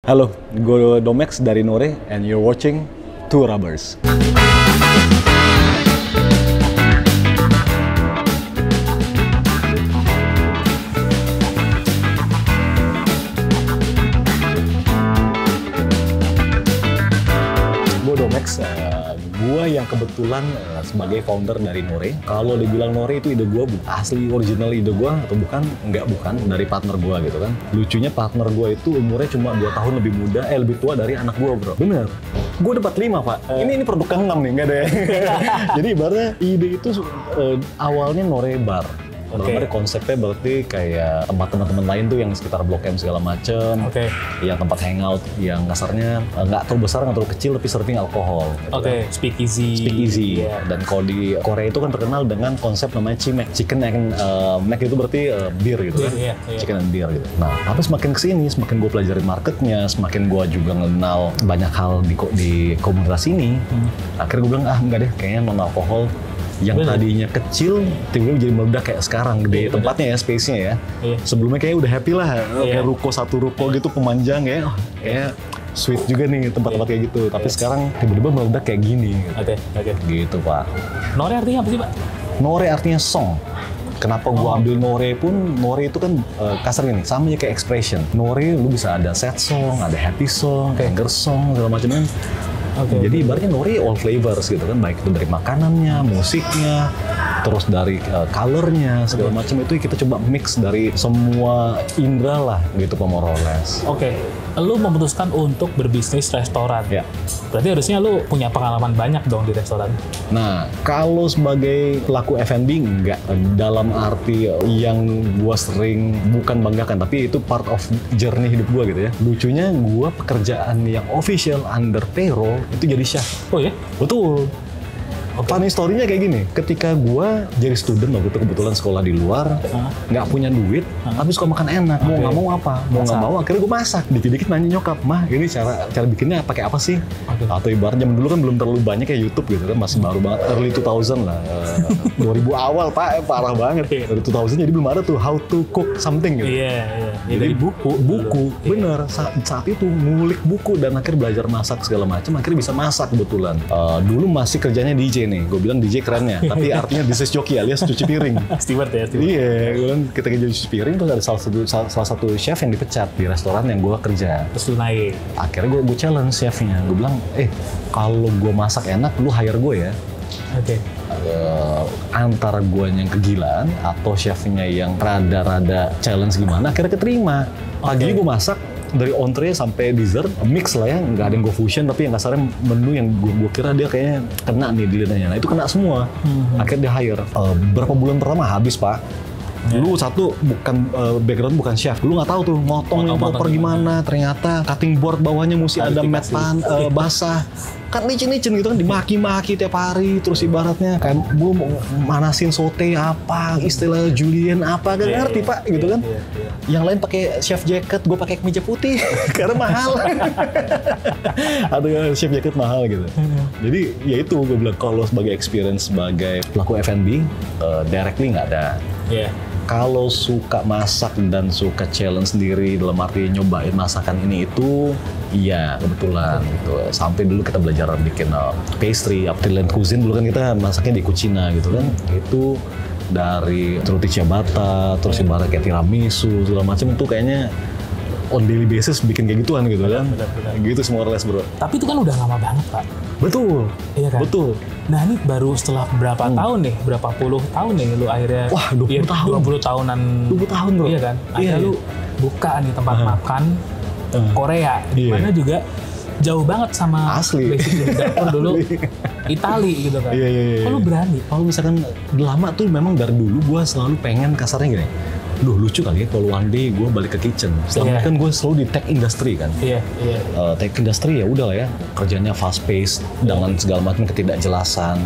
Halo, gue Domex dari Nore and you're watching Two Rubbers. Gue Domex, gue yang kebetulan sebagai founder dari Nore. Kalau dibilang Nore itu ide gue, asli original ide gue atau bukan? Enggak, bukan. Dari partner gue gitu kan. Lucunya partner gue itu umurnya cuma 2 tahun lebih muda, lebih tua dari anak gue, bro. Bener. Gue udah 45, Pak. Ini produk ke-6 nih, nggak ada ya. Jadi ibaratnya ide itu awalnya Nore Bar. Okay. Konsepnya berarti kayak tempat teman-teman lain tuh yang sekitar Blok M segala macem, yang tempat hangout yang kasarnya nggak terlalu besar, nggak terlalu kecil, tapi serving alkohol. Oke, speakeasy. Yeah. Dan kalau di Korea itu kan terkenal dengan konsep namanya Chimek, chicken and Mac itu berarti bir gitu kan, chicken and beer gitu. Nah, tapi semakin kesini, semakin gue pelajarin marketnya, semakin gue juga kenal banyak hal di komunitas ini. Akhirnya gue bilang enggak deh, kayaknya non alkohol. Yang tadinya kecil, tiba-tiba jadi meledak kayak sekarang, gede tempatnya ya, space-nya ya. Sebelumnya kayaknya udah happy lah, kayak ruko, satu ruko gitu pemanjang ya, kayak sweet juga nih tempat-tempat kayak gitu. Tapi sekarang tiba-tiba meledak kayak gini. Oke. Gitu, Pak. Nore artinya apa sih, Pak? Nore artinya song. Kenapa gua ambil Nore pun, Nore itu kan kasar gini, sama aja kayak expression. Nore lu bisa ada sad song, ada happy song, anger song, segala macamnya. Jadi ibaratnya Nore all flavors gitu kan, baik itu dari makanannya, musiknya, terus dari colornya, segala macam itu kita coba mix dari semua indera lah gitu, more or less. Lu memutuskan untuk berbisnis restoran. Ya. Berarti harusnya lu punya pengalaman banyak dong di restoran. Nah, kalau sebagai pelaku F&B enggak, dalam arti yang gua sering bukan banggakan, tapi itu part of journey hidup gua gitu ya. Lucunya gua pekerjaan yang official under payroll itu jadi chef. Oh ya? Betul. Funny story-nya kayak gini, ketika gue jadi student waktu itu kebetulan sekolah di luar, nggak punya duit, tapi suka makan enak, mau nggak mau apa, mau nggak mau akhirnya gue masak. Dikit-dikit nanya nyokap, mah ini cara bikinnya pakai apa sih? Atau ibaratnya zaman dulu kan belum terlalu banyak kayak YouTube gitu kan, masih baru banget, early 2000 lah, 2000 awal Pak, parah banget. Dari 2000 jadi belum ada tuh how to cook something gitu. Jadi buku, bener. Saat itu ngulik buku dan akhirnya belajar masak segala macam, akhirnya bisa masak kebetulan. Dulu masih kerjanya DJ nih, gue bilang DJ kerennya, tapi artinya dishes joki alias cuci piring. Steward ya, steward. Iya, gue bilang kita kerja cuci piring, terus ada salah satu chef yang dipecat di restoran yang gue kerja. Terus lu naik. Akhirnya gue challenge chefnya, gue bilang, kalau gue masak enak, lu hire gue ya. Antara gue yang kegilaan atau chefnya yang rada-rada challenge gimana, akhirnya keterima. Pagi gue masak dari entree sampai dessert, mix lah ya, nggak ada yang gue fusion, tapi yang kasarnya menu yang gue kira dia kayaknya kena nih di lidahnya. Nah itu kena semua. Akhirnya dia hire. Berapa bulan pertama habis, Pak. Lu satu background bukan chef, lu nggak tahu tuh motong yang proper gimana. Ternyata cutting board bawahnya mesti ada mat basah. Kan licin-licin gitu kan, dimaki-maki tiap hari, terus ibaratnya kayak gue mau manasin sote apa, istilah Julian apa, gak ngerti Pak gitu kan. Yang lain pakai chef jacket, gue pakai kemeja putih karena mahal. Ada chef jacket mahal gitu. Jadi ya itu gue bilang, kalau sebagai experience sebagai pelaku F&B, directly nggak ada. Kalau suka masak dan suka challenge sendiri dalam arti nyobain masakan ini itu, iya kebetulan gitu. Sampai dulu kita belajar bikin pastry, Thailand cuisine dulu kan kita masaknya di Cucina gitu kan. Itu dari roti ciabatta, terus ibarat kayak tiramisu segala macam itu kayaknya on daily basis bikin kayak gituan gitu kan. Gitu semua les bro. Tapi itu kan udah lama banget Pak. Betul. Iya kan? Betul. Nah ini baru setelah berapa tahun nih, berapa puluh tahun nih lu akhirnya. Wah 20 tahun. 20 tahunan. 20 tahun bro. Iya kan? Akhirnya lu buka nih tempat makan Korea. Dimana juga jauh banget sama asli. Basic dapur dulu Itali gitu kan. Kalau berani? Kalau misalkan lama tuh memang dari dulu gue selalu pengen kasarnya gini. Duh lucu kali ya kalau one day gue balik ke kitchen. Selama kan gue selalu di tech industry kan. Tech industry ya udah lah ya, kerjanya fast pace dengan segala macam ketidakjelasan,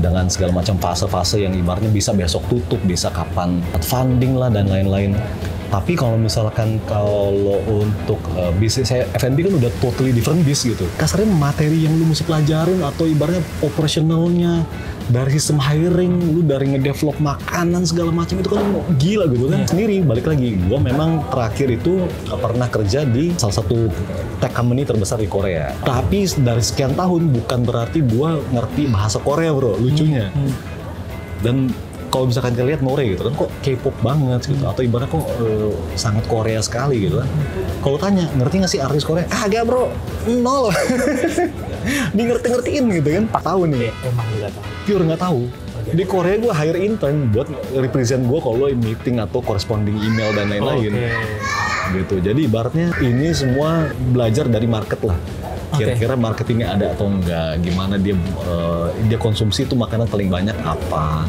dengan segala macam fase-fase yang ibaratnya bisa besok tutup, bisa kapan funding lah dan lain-lain. Tapi kalau misalkan kalau untuk bisnis saya F&B kan udah totally different bis gitu. Kasarnya materi yang lu mesti pelajarin atau ibaratnya operasionalnya dari sistem hiring, lu dari ngedevelop makanan segala macam itu kan gila gitu kan. Sendiri balik lagi, gua memang terakhir itu pernah kerja di salah satu tech company terbesar di Korea. Tapi dari sekian tahun bukan berarti gua ngerti bahasa Korea bro, lucunya. Dan kalau misalkan kita lihat Nore gitu kan kok K-pop banget gitu atau ibaratnya kok sangat Korea sekali gitu kan. Kalau tanya ngerti nggak sih artis Korea? Agak bro, nol. Di ngerti-ngertiin gitu kan. 4 tahun nih. Emang nggak tahu. Pure nggak tahu. Di Korea gue hire intern buat represent gue kalau meeting atau corresponding email dan lain-lain. Gitu. Jadi ibaratnya ini semua belajar dari market lah. Kira-kira marketingnya ada atau enggak, gimana dia konsumsi itu makanan paling banyak apa.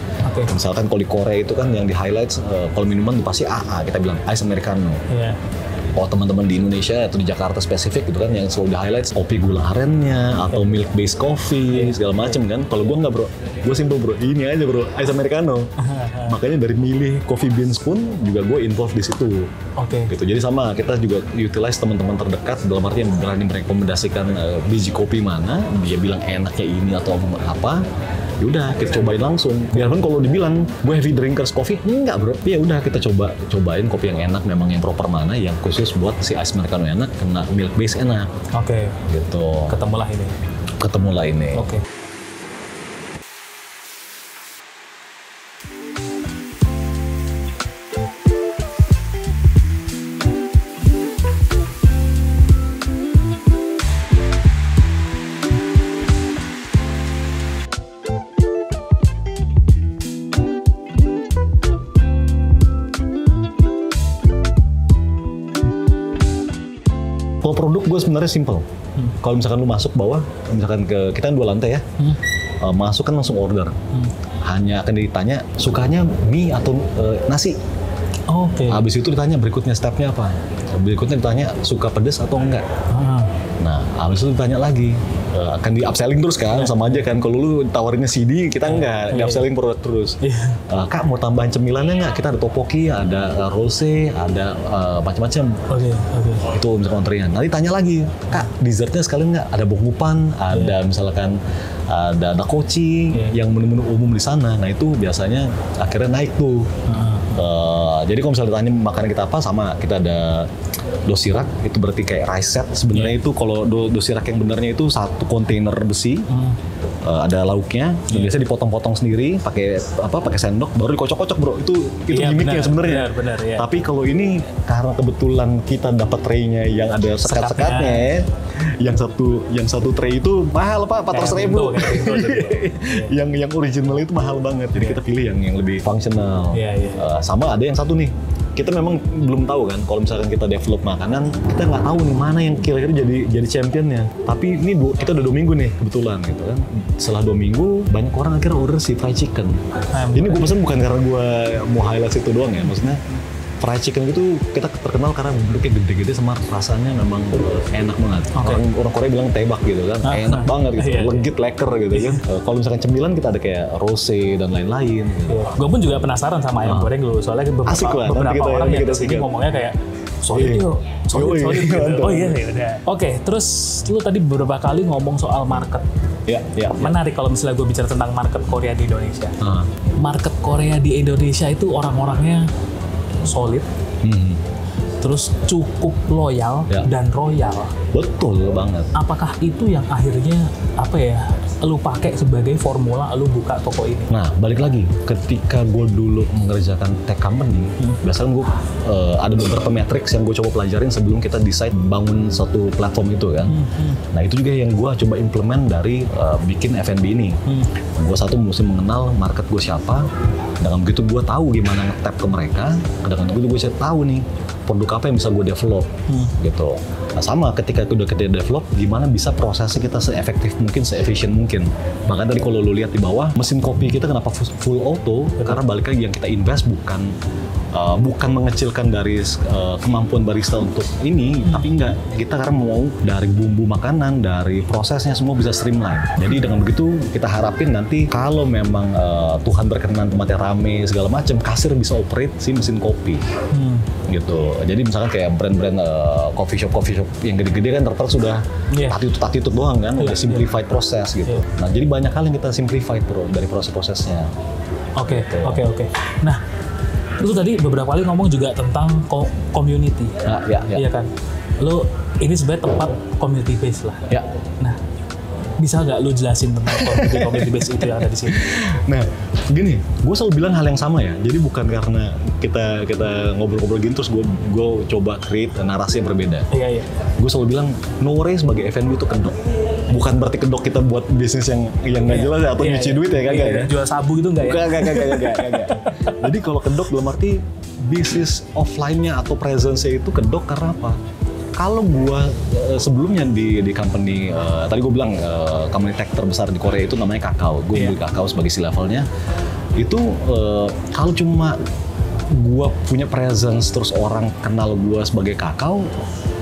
Misalkan kalau di Korea itu kan yang di highlight kalau minuman pasti AA, kita bilang ice americano. Kalau teman-teman di Indonesia atau di Jakarta spesifik gitu kan yang selalu di highlight kopi gula arennya atau milk based coffee segala macem kan. Kalau gue nggak bro, gue simple bro, ini aja bro, ice americano. Makanya dari milih coffee beans pun juga gue involved di situ. Gitu. Jadi sama kita juga utilize teman-teman terdekat dalam arti yang berani merekomendasikan biji kopi mana, dia bilang enaknya ini atau apa. Yaudah kita cobain langsung. Biarpun kalau dibilang gue heavy drinkers coffee, enggak bro. Ya udah kita cobain kopi yang enak, memang yang proper mana, yang khusus buat si ice americano enak, kena milk base enak. Gitu. Ketemulah ini. Kalau produk gue sebenarnya simple. Kalau misalkan lu masuk bawah, misalkan kita kan 2 lantai ya, masuk kan langsung order. Hanya akan ditanya sukanya mie atau nasi. Habis itu ditanya berikutnya stepnya apa. Berikutnya ditanya suka pedas atau enggak. Nah, habis itu ditanya lagi. Akan di upselling terus kan, sama aja kan. Kalau lu tawarinnya CD, kita enggak, di upselling produk terus. Kak mau tambahin cemilannya enggak? Kita ada topoki, ada rose, ada macam-macam. Itu misalkan ordernya. Nanti tanya lagi, Kak dessertnya sekalian enggak? Ada bokupan, ada misalkan ada dakochi yang menu-menu umum di sana. Nah itu biasanya akhirnya naik tuh. Jadi kalau misalnya ditanya makanan kita apa, sama kita ada dosirak, itu berarti kayak rice set. Sebenarnya itu kalau dosirak yang benarnya itu satu kontainer besi, ada lauknya, dan biasanya dipotong-potong sendiri, pakai sendok, baru dikocok-kocok bro. Itu gimmicknya sebenarnya. Tapi kalau ini karena kebetulan kita dapat tray-nya yang ada sekat-sekatnya, yang satu tray itu mahal pak, 400.000. Yang original itu mahal banget. Jadi kita pilih yang lebih fungsional. Sama ada yang satu nih. Kita memang belum tahu kan, kalau misalkan kita develop makanan, kita nggak tahu nih mana yang kira-kira jadi championnya. Tapi ini kita udah 2 minggu nih kebetulan gitu kan. Setelah 2 minggu, banyak orang akhirnya order si fried chicken. Ini gue pesen bukan karena gue mau highlight itu doang ya, maksudnya fried chicken itu kita terkenal karena bentuknya gede-gede sama rasanya memang enak banget. Orang Korea bilang tebak gitu kan, enak banget gitu, legit, leker gitu kan. Kalau misalkan cemilan kita ada kayak rose dan lain-lain. Gitu. Gue pun juga penasaran sama ayam goreng dulu, soalnya beberapa orang yang kesini ngomongnya kayak solid yuk, solid gitu. Oh iya udah. Oke, terus lu tadi beberapa kali ngomong soal market. Menarik kalau misalnya gue bicara tentang market Korea di Indonesia. Market Korea di Indonesia itu orang-orangnya solid, terus cukup loyal dan royal. Betul banget. Apakah itu yang akhirnya lu pakai sebagai formula lu buka toko ini? Nah, balik lagi, ketika gue dulu mengerjakan tech company, biasanya gue ada beberapa matriks yang gue coba pelajarin sebelum kita decide bangun satu platform itu kan. Nah, itu juga yang gue coba implement dari bikin F&B ini. Gue satu mesti mengenal market gue siapa, dengan begitu gue tahu gimana nge-tap ke mereka, dengan begitu gue bisa tahu nih produk apa yang bisa gue develop gitu. Nah, sama ketika kita develop, gimana bisa prosesnya kita se-efektif mungkin, se-efficient mungkin. Bahkan tadi kalau lu lihat di bawah, mesin kopi kita kenapa full auto? Karena balik lagi yang kita invest bukan mengecilkan dari kemampuan barista untuk ini, tapi enggak, kita karena mau dari bumbu makanan, dari prosesnya semua bisa streamline. Jadi dengan begitu kita harapin nanti kalau memang Tuhan berkenan tempatnya rame segala macam, kasir bisa operate si mesin kopi. Gitu. Jadi misalkan kayak brand-brand coffee shop yang gede-gede kan rata-rata sudah attitude doang kan, udah simplified proses gitu. Nah, jadi banyak hal yang kita simplified bro dari proses-prosesnya. Oke. Nah, lu tadi beberapa kali ngomong juga tentang community. Iya kan? Lu ini sebenarnya tempat community base lah. Ya. Nah, bisa nggak lu jelasin tentang community base itu yang ada di sini? Nah, gini, gue selalu bilang hal yang sama ya. Jadi bukan karena kita ngobrol-ngobrol gini terus gue coba create narasi yang berbeda. Iya. Gue selalu bilang Nore sebagai F&B itu kedok. Bukan berarti kedok kita buat bisnis yang nggak jelas ya, atau nyuci duit ya, kagak ya. Jual sabu gitu nggak ya? Kagak. Jadi kalau kedok dalam arti bisnis offline-nya atau presence-nya itu kedok karena apa? Kalau gue sebelumnya di company, tadi gue bilang company tech terbesar di Korea itu namanya Kakao. Gue beli Kakao sebagai C-levelnya. Itu kalau cuma gue punya presence terus orang kenal gue sebagai Kakao,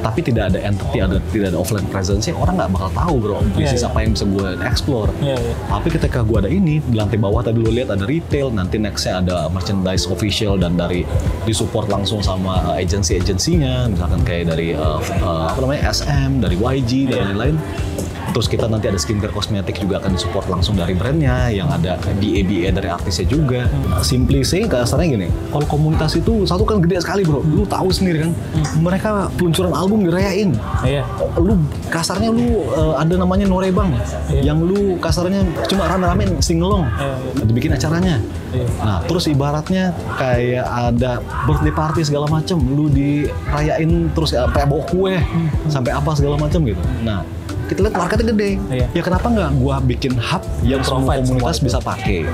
tapi tidak ada entity, tidak ada offline presence, orang nggak bakal tahu bro bisnis apa yang bisa gue explore. Tapi ketika gue ada ini di lantai bawah tadi lo lihat ada retail, nanti nextnya ada merchandise official dan dari disupport langsung sama agensi-agensinya, misalkan kayak dari SM, dari YG dan lain-lain. Terus kita nanti ada skincare kosmetik juga akan disupport langsung dari brandnya, yang ada BA dari artisnya juga. Simply say, kasarnya gini, kalau komunitas itu satu kan gede sekali bro, lu tahu sendiri kan, mereka peluncuran album dirayain. Lu kasarnya ada namanya Norebang, yang lu kasarnya cuma rame-rame singelong, dibikin acaranya. Nah terus ibaratnya kayak ada birthday party segala macem, lu dirayain terus kayak bawa kue sampai apa segala macem gitu. Nah kita lihat marketnya gede, ya kenapa nggak gua bikin hub yang semua komunitas bisa pakai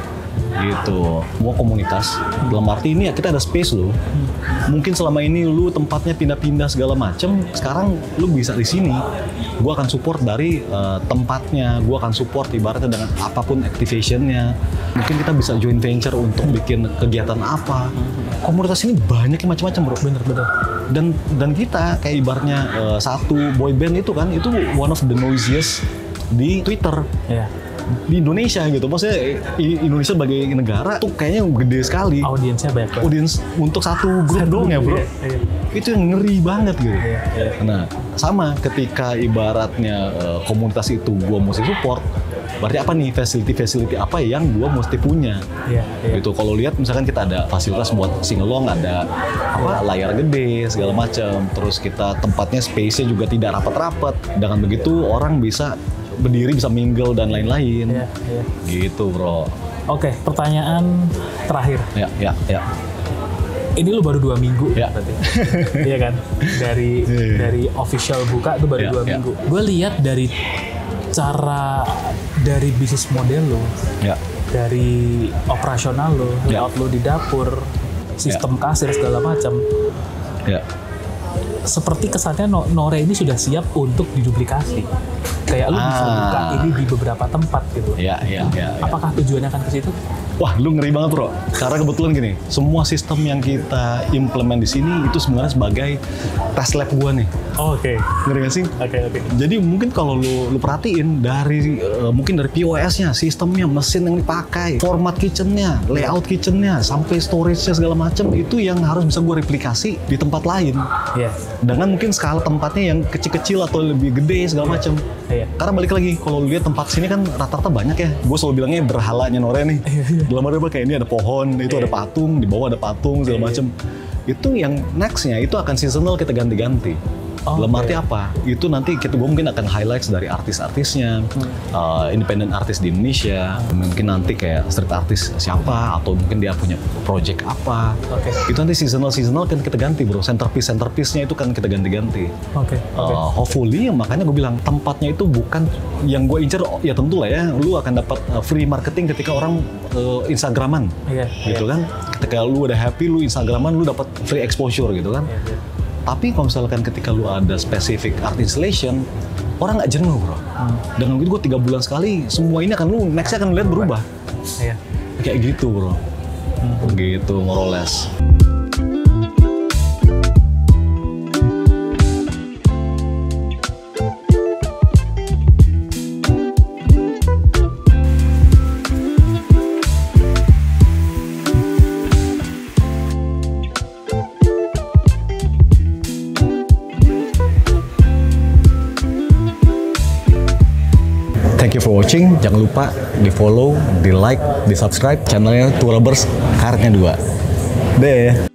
gitu. Semua komunitas dalam arti ini ya kita ada space lo. Mungkin selama ini lu tempatnya pindah-pindah segala macem, sekarang lu bisa di sini. Gua akan support dari tempatnya, gua akan support ibaratnya dengan apapun activationnya. Mungkin kita bisa joint venture untuk bikin kegiatan apa. Komunitas ini banyak yang macam-macam bro. Bener. Dan kita kayak ibaratnya satu boy band itu kan, itu one of the noisiest di Twitter. Di Indonesia gitu, maksudnya Indonesia sebagai negara tuh kayaknya gede sekali. Audiensnya banyak. Audiens untuk satu grup doang ya bro. Itu yang ngeri banget gitu. Nah sama ketika ibaratnya komunitas itu gua mesti support, berarti apa nih facility apa yang gua mesti punya. Gitu. Kalau lihat misalkan kita ada fasilitas buat singelong, ada layar gede segala macam, terus kita tempatnya space-nya juga tidak rapat-rapat. Dengan begitu orang bisa berdiri, bisa mingle dan lain-lain. Gitu bro. Oke, pertanyaan terakhir. Ya. Ini lu baru 2 minggu berarti. Iya kan? Dari official buka itu baru 2 minggu. Gue lihat dari bisnis model lo, dari operasional lo, layout lo di dapur, sistem kasir segala macam. Seperti kesannya Nore ini sudah siap untuk diduplikasi. Kayak lu bisa buka ini di beberapa tempat gitu. Apakah tujuannya akan ke situ? Wah, lu ngeri banget bro. Karena kebetulan gini, semua sistem yang kita implement di sini itu sebenarnya sebagai test lab gua nih. Ngeri gak sih? Jadi mungkin kalau lu perhatiin dari mungkin dari POS-nya, sistemnya, mesin yang dipakai, format kitchennya, layout kitchennya, sampai storage-nya segala macam, itu yang harus bisa gua replikasi di tempat lain. Dengan mungkin skala tempatnya yang kecil-kecil atau lebih gede segala macam. Karena balik lagi, kalau lu lihat tempat sini kan rata-rata banyak ya. Gue selalu bilangnya berhalanya Nore nih. Dalam arti apa, kayak ini ada pohon, itu ada patung, di bawah ada patung segala macam. Itu yang nextnya itu akan seasonal kita ganti-ganti. Dalam arti apa? Itu nanti gue mungkin akan highlights dari artis-artisnya, independent artis di Indonesia, mungkin nanti kayak street artis siapa, atau mungkin dia punya project apa. Itu nanti seasonal kan kita ganti bro, centerpiece-nya itu kan kita ganti-ganti. Hopefully, makanya gue bilang tempatnya itu bukan yang gue incer, ya tentu lah ya, lu akan dapat free marketing ketika orang Instagraman, gitu kan. Ketika lu udah happy, lu Instagraman, lu dapat free exposure gitu kan. Tapi kalau misalkan ketika lu ada specific art installation, orang nggak jenuh bro. Dengan begitu gue 3 bulan sekali, semua ini akan lu nextnya akan lihat berubah. Kayak gitu bro. Gitu more or less. Thank you for watching. Jangan lupa di follow, di like, di subscribe channelnya Tourabers Karetnya 2. Deh.